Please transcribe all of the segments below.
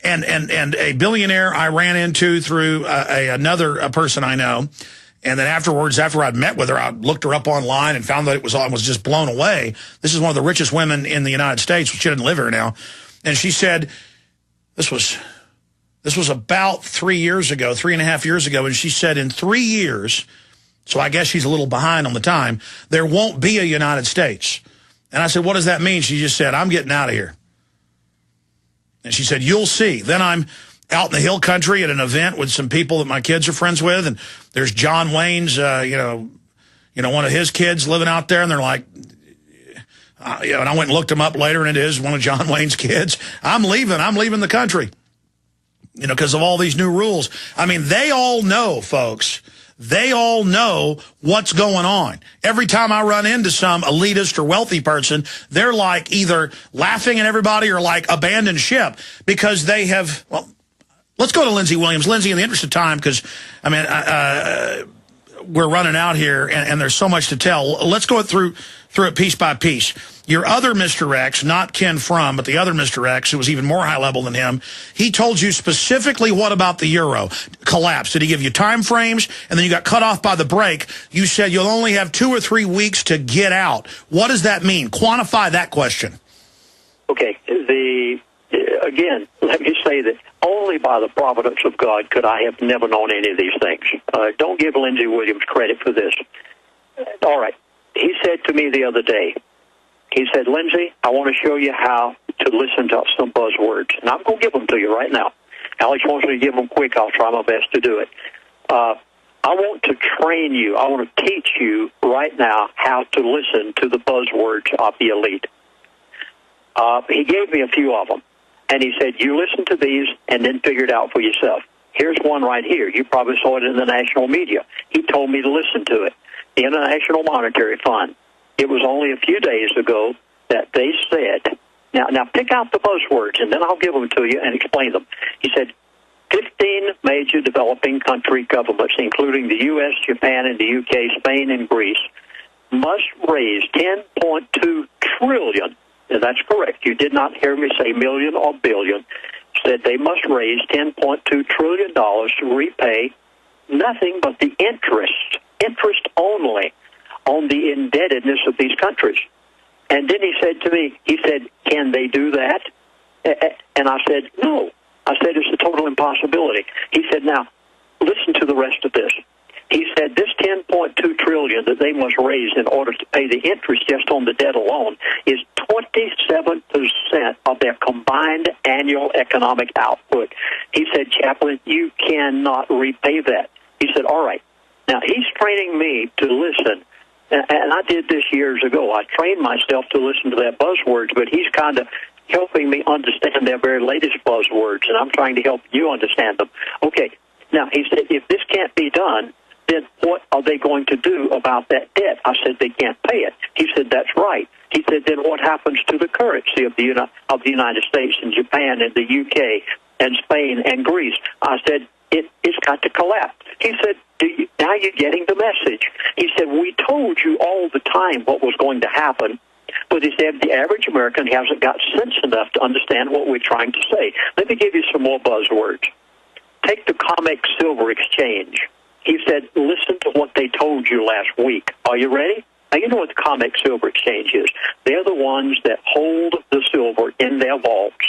and a billionaire I ran into through another person I know. And then afterwards, after I'd met with her, I looked her up online and found that I was just blown away. This is one of the richest women in the United States. She doesn't live here now. And she said, this was about 3 years ago, 3.5 years ago. And she said in 3 years, so I guess she's a little behind on the time, there won't be a United States. And I said, what does that mean? She just said, I'm getting out of here. And she said, you'll see. Then I'm out in the hill country at an event with some people that my kids are friends with, and there's John Wayne's, one of his kids living out there, and they're like, and I went and looked him up later, and it is one of John Wayne's kids. I'm leaving the country, because of all these new rules. I mean, they all know, folks. They all know what's going on. Every time I run into some elitist or wealthy person, they're like either laughing at everybody or like abandon ship because they have, well, let's go to Lindsey Williams. Lindsey, in the interest of time, because, I mean, we're running out here, and there's so much to tell. Let's go through it piece by piece. Your other Mr. X, not Ken Frum, but the other Mr. X, who was even more high level than him, he told you specifically what about the euro collapse. Did he give you time frames? And then you got cut off by the break. You said you'll only have 2 or 3 weeks to get out. What does that mean? Quantify that question. Okay. Again, let me say that only by the providence of God could I have never known any of these things. Don't give Lindsey Williams credit for this. All right. He said to me the other day, he said, Lindsey, I want to show you how to listen to some buzzwords. And I'm going to give them to you right now. Alex wants me to give them quick. I'll try my best to do it. I want to train you. I want to teach you right now how to listen to the buzzwords of the elite. He gave me a few of them. And he said, you listen to these and then figure it out for yourself. Here's one right here. You probably saw it in the national media. He told me to listen to it. The International Monetary Fund. It was only a few days ago that they said, now pick out the buzzwords, and then I'll give them to you and explain them. He said, 15 major developing country governments, including the U.S., Japan, and the U.K., Spain, and Greece, must raise $10.2 trillion. And that's correct. You did not hear me say million or billion. Said they must raise $10.2 trillion to repay nothing but the interest only on the indebtedness of these countries. And then he said to me, he said, can they do that? And I said, no. I said, it's a total impossibility. He said, now, listen to the rest of this. He said this $10.2 trillion that they must raise in order to pay the interest just on the debt alone is 27% of their combined annual economic output. He said, Chaplain, you cannot repay that. He said, all right. Now, he's training me to listen, and I did this years ago. I trained myself to listen to their buzzwords, but he's kind of helping me understand their very latest buzzwords, and I'm trying to help you understand them. Okay. Now, he said, if this can't be done, then what are they going to do about that debt? I said, they can't pay it. He said, that's right. He said, then what happens to the currency of the United States and Japan and the UK and Spain and Greece? I said, it's got to collapse. He said, now you're getting the message. He said, we told you all the time what was going to happen, but he said the average American hasn't got sense enough to understand what we're trying to say. Let me give you some more buzzwords. Take the COMEX silver exchange. He said, listen to what they told you last week. Are you ready? Now, you know what the COMEX silver exchange is. They're the ones that hold the silver in their vaults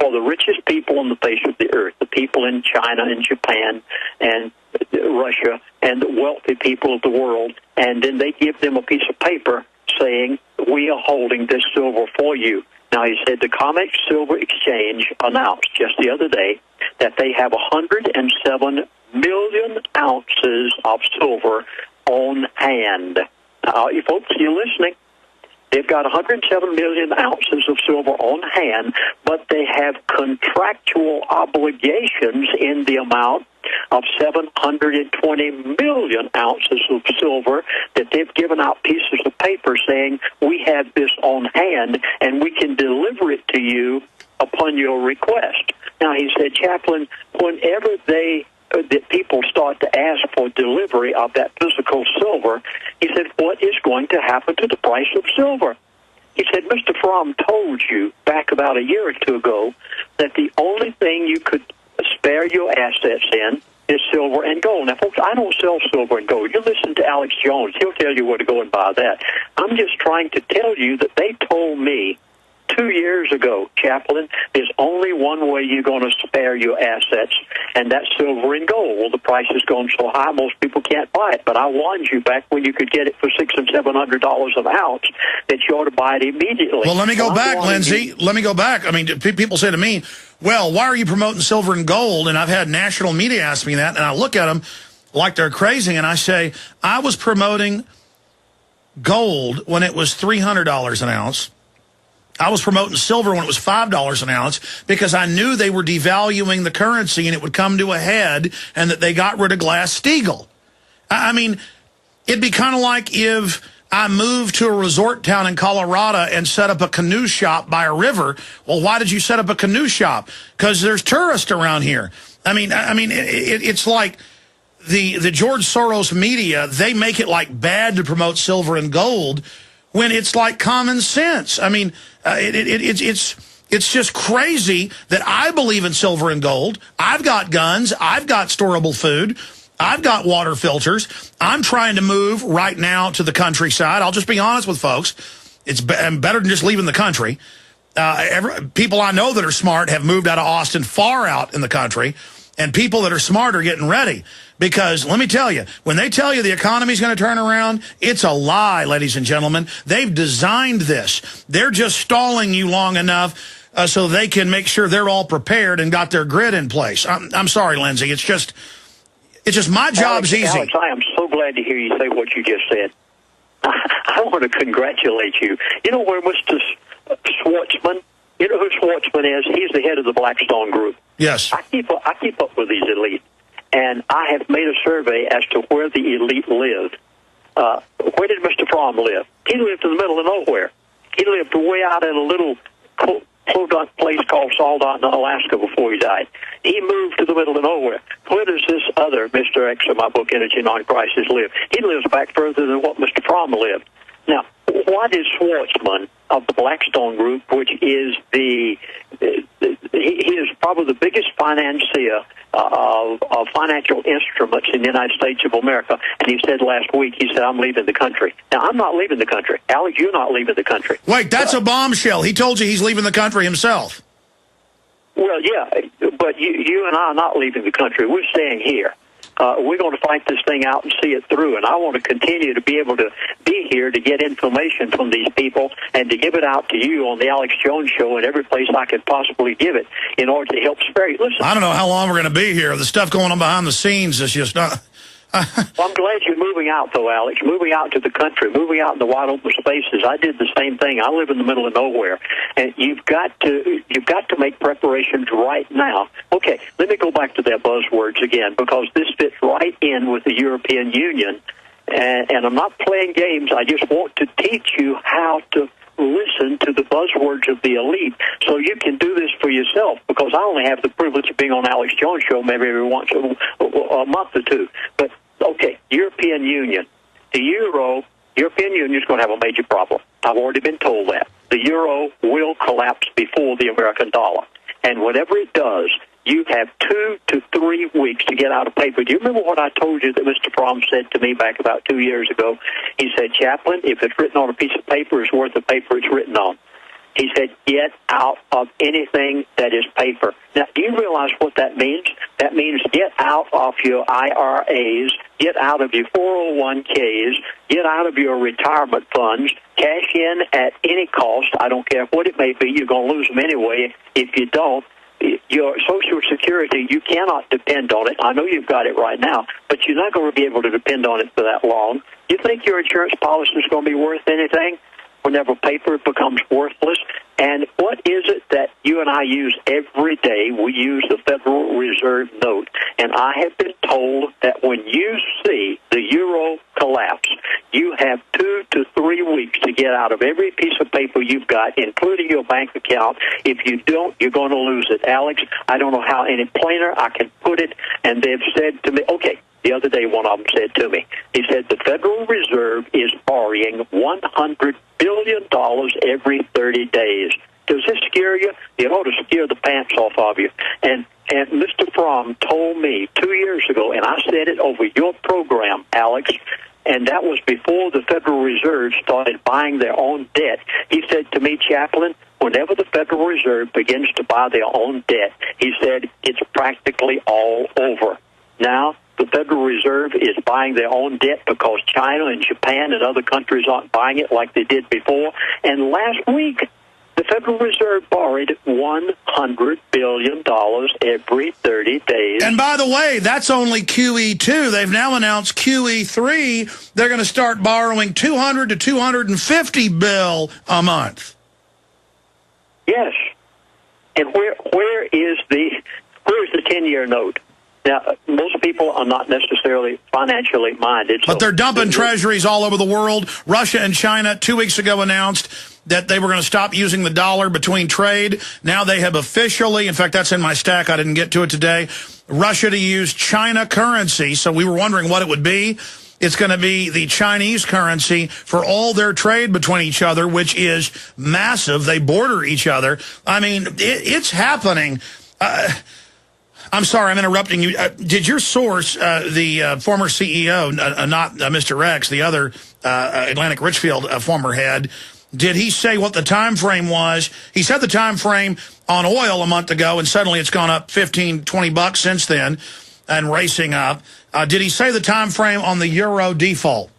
for the richest people on the face of the earth, the people in China and Japan and Russia and the wealthy people of the world. And then they give them a piece of paper saying, we are holding this silver for you. Now, he said the COMEX Silver Exchange announced just the other day that they have 107 million ounces of silver on hand. Now, you folks, you're listening. They've got 107 million ounces of silver on hand, but they have contractual obligations in the amount of 720 million ounces of silver that they've given out pieces of paper saying, we have this on hand and we can deliver it to you upon your request. Now, he said, Chaplain, whenever that people start to ask for delivery of that physical silver, he said, what is going to happen to the price of silver? He said, Mr. Fromm told you back about a year or two ago that the only thing you could spare your assets in is silver and gold. Now, folks, I don't sell silver and gold. You listen to Alex Jones. He'll tell you where to go and buy that. I'm just trying to tell you that they told me 2 years ago, Chaplain, there's only one way you're going to spare your assets, and that's silver and gold. Well, the price has gone so high, most people can't buy it. But I warned you back when you could get it for $600 and $700 an ounce that you ought to buy it immediately. Well, let me go back, Lindsey. Let me go back. I mean, people say to me, well, why are you promoting silver and gold? And I've had national media ask me that, and I look at them like they're crazy, and I say, I was promoting gold when it was $300 an ounce. I was promoting silver when it was $5 an ounce because I knew they were devaluing the currency and it would come to a head and that they got rid of Glass-Steagall. I mean, it'd be kind of like if I moved to a resort town in Colorado and set up a canoe shop by a river. Well, why did you set up a canoe shop? Because there's tourists around here. I mean, it's like the George Soros media, they make it like bad to promote silver and gold when it's like common sense. I mean, it's just crazy that I believe in silver and gold. I've got guns. I've got storable food. I've got water filters. I'm trying to move right now to the countryside. I'll just be honest with folks. It's better than just leaving the country. People I know that are smart have moved out of Austin far out in the country, and people that are smart are getting ready. Because let me tell you, when they tell you the economy's going to turn around, it's a lie, ladies and gentlemen. They've designed this. They're just stalling you long enough so they can make sure they're all prepared and got their grid in place. I'm sorry, Lindsey. It's just my job's easy. Alex, I am so glad to hear you say what you just said. I want to congratulate you. You know where Mr. Schwartzman, you know who Schwartzman is? He's the head of the Blackstone Group. Yes. I keep up with these elites. And I have made a survey as to where the elite live. Where did Mr. Fromm live? He lived in the middle of nowhere. He lived way out in a little podunk place called Salton, Alaska before he died. He moved to the middle of nowhere. Where does this other Mr. X in my book, Energy Non-Crisis, live? He lives back further than what Mr. Fromm lived. Now, why did Schwartzman of the Blackstone Group, which is he is probably the biggest financier of financial instruments in the United States of America, and he said last week, he said, I'm leaving the country. Now, I'm not leaving the country. Alex, you're not leaving the country. Wait, that's a bombshell. He told you he's leaving the country himself. Well, yeah, but you and I are not leaving the country. We're staying here. We're going to fight this thing out and see it through, and I want to continue to be able to be here to get information from these people and to give it out to you on the Alex Jones Show and every place I could possibly give it in order to help spare you. Listen, I don't know how long we're going to be here. The stuff going on behind the scenes is just not... Well, I'm glad you're moving out, though, Alex. Moving out to the country, moving out in the wide open spaces. I did the same thing. I live in the middle of nowhere, and you've got to make preparations right now. Okay, let me go back to their buzzwords again, because this fits right in with the European Union, and I'm not playing games. I just want to teach you how to listen to the buzzwords of the elite so you can do this for yourself, because I only have the privilege of being on Alex Jones Show maybe every once a month or two. But, okay, European Union. The European Union is going to have a major problem. I've already been told that. The euro will collapse before the American dollar. And whatever it does, you have 2 to 3 weeks to get out of paper. Do you remember what I told you that Mr. Fromm said to me back about 2 years ago? He said, Chaplain, if it's written on a piece of paper, it's worth the paper it's written on. He said, get out of anything that is paper. Now, do you realize what that means? That means get out of your IRAs, get out of your 401ks, get out of your retirement funds, cash in at any cost. I don't care what it may be. You're going to lose them anyway if you don't. Your Social Security, you cannot depend on it. I know you've got it right now, but you're not going to be able to depend on it for that long. You think your insurance policy is going to be worth anything whenever paper becomes worthless? And what is it that you and I use every day? We use the Federal Reserve note. And I have been told that when you see the euro collapse, you have 2 to 3 weeks to get out of every piece of paper you've got, including your bank account. If you don't, you're going to lose it. Alex, I don't know how any plainer I can put it. And they've said to me, okay, The other day, one of them said to me, he said, the Federal Reserve is borrowing $100 billion every 30 days. Does this scare you? It ought to scare the pants off of you. And Mr. Fromm told me 2 years ago, and I said it over your program, Alex, and that was before the Federal Reserve started buying their own debt. He said to me, Chaplain, whenever the Federal Reserve begins to buy their own debt, he said, it's practically all over. Now, the Federal Reserve is buying their own debt because China and Japan and other countries aren't buying it like they did before. And last week, the Federal Reserve borrowed $100 billion every 30 days. And by the way, that's only QE2. They've now announced QE3. They're going to start borrowing $200 to $250 billion a month. Yes. And where is the 10-year note? Now, most people are not necessarily financially minded. But they're dumping treasuries all over the world. Russia and China 2 weeks ago announced that they were going to stop using the dollar between trade. Now they have officially, in fact, that's in my stack, I didn't get to it today, Russia to use China currency. So we were wondering what it would be. It's going to be the Chinese currency for all their trade between each other, which is massive. They border each other. I mean, it's happening. I'm sorry, I'm interrupting you. Did your source, the former CEO, not Mr. X, the other Atlantic Richfield former head, did he say what the time frame was? He said the time frame on oil a month ago, and suddenly it's gone up 15, 20 bucks since then and racing up. Did he say the time frame on the euro default?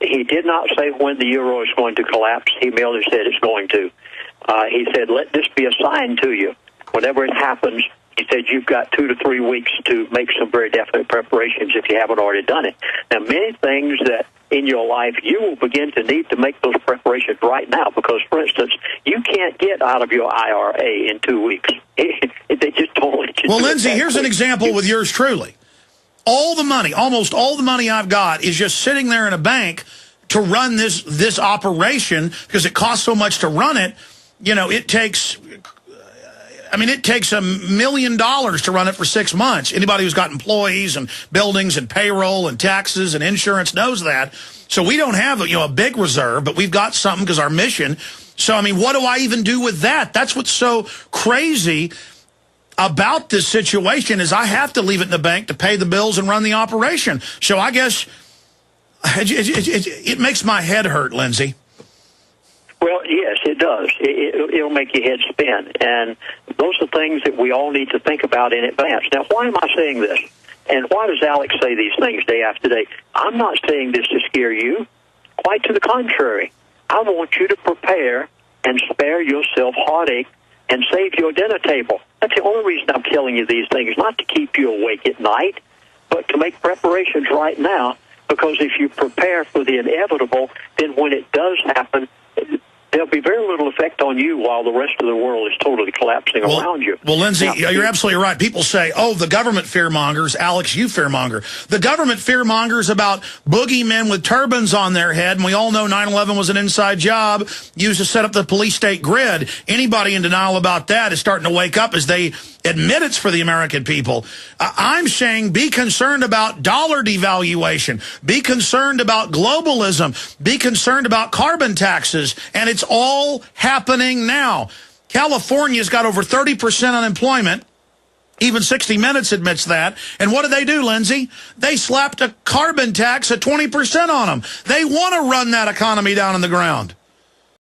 He did not say when the euro is going to collapse. He merely said it's going to. He said, let this be a sign to you. Whenever it happens, he said, you've got 2 to 3 weeks to make some very definite preparations if you haven't already done it. Now, many things that in your life you will begin to need to make those preparations right now because, for instance, you can't get out of your IRA in 2 weeks. They just don't let you. Well, Lindsey, here's an example with yours truly. All the money, almost all the money I've got is just sitting there in a bank to run this operation because it costs so much to run it. You know, it takes $1 million to run it for 6 months. Anybody who's got employees and buildings and payroll and taxes and insurance knows that. So we don't have a big reserve, but we've got something because our mission. So, I mean, what do I even do with that? That's what's so crazy about this situation is I have to leave it in the bank to pay the bills and run the operation. So I guess it makes my head hurt, Lindsey. Well, yes, it does. It'll make your head spin. And those are things that we all need to think about in advance. Now, why am I saying this? And why does Alex say these things day after day? I'm not saying this to scare you. Quite to the contrary. I want you to prepare and spare yourself heartache and save your dinner table. That's the only reason I'm telling you these things, not to keep you awake at night, but to make preparations right now, because if you prepare for the inevitable, then when it does happen, there'll be very little effect on you while the rest of the world is totally collapsing around you. Well, Lindsey, now, you're absolutely right. People say, oh, the government fearmongers. Alex, you fearmonger. The government fearmongers about boogeymen with turbans on their head, and we all know 9/11 was an inside job used to set up the police state grid. Anybody in denial about that is starting to wake up as they admit it's for the American people. I'm saying be concerned about dollar devaluation. Be concerned about globalism. Be concerned about carbon taxes. And it's all happening now. California's got over 30% unemployment. Even 60 Minutes admits that. And what do, Lindsey? They slapped a carbon tax at 20% on them. They want to run that economy down on the ground.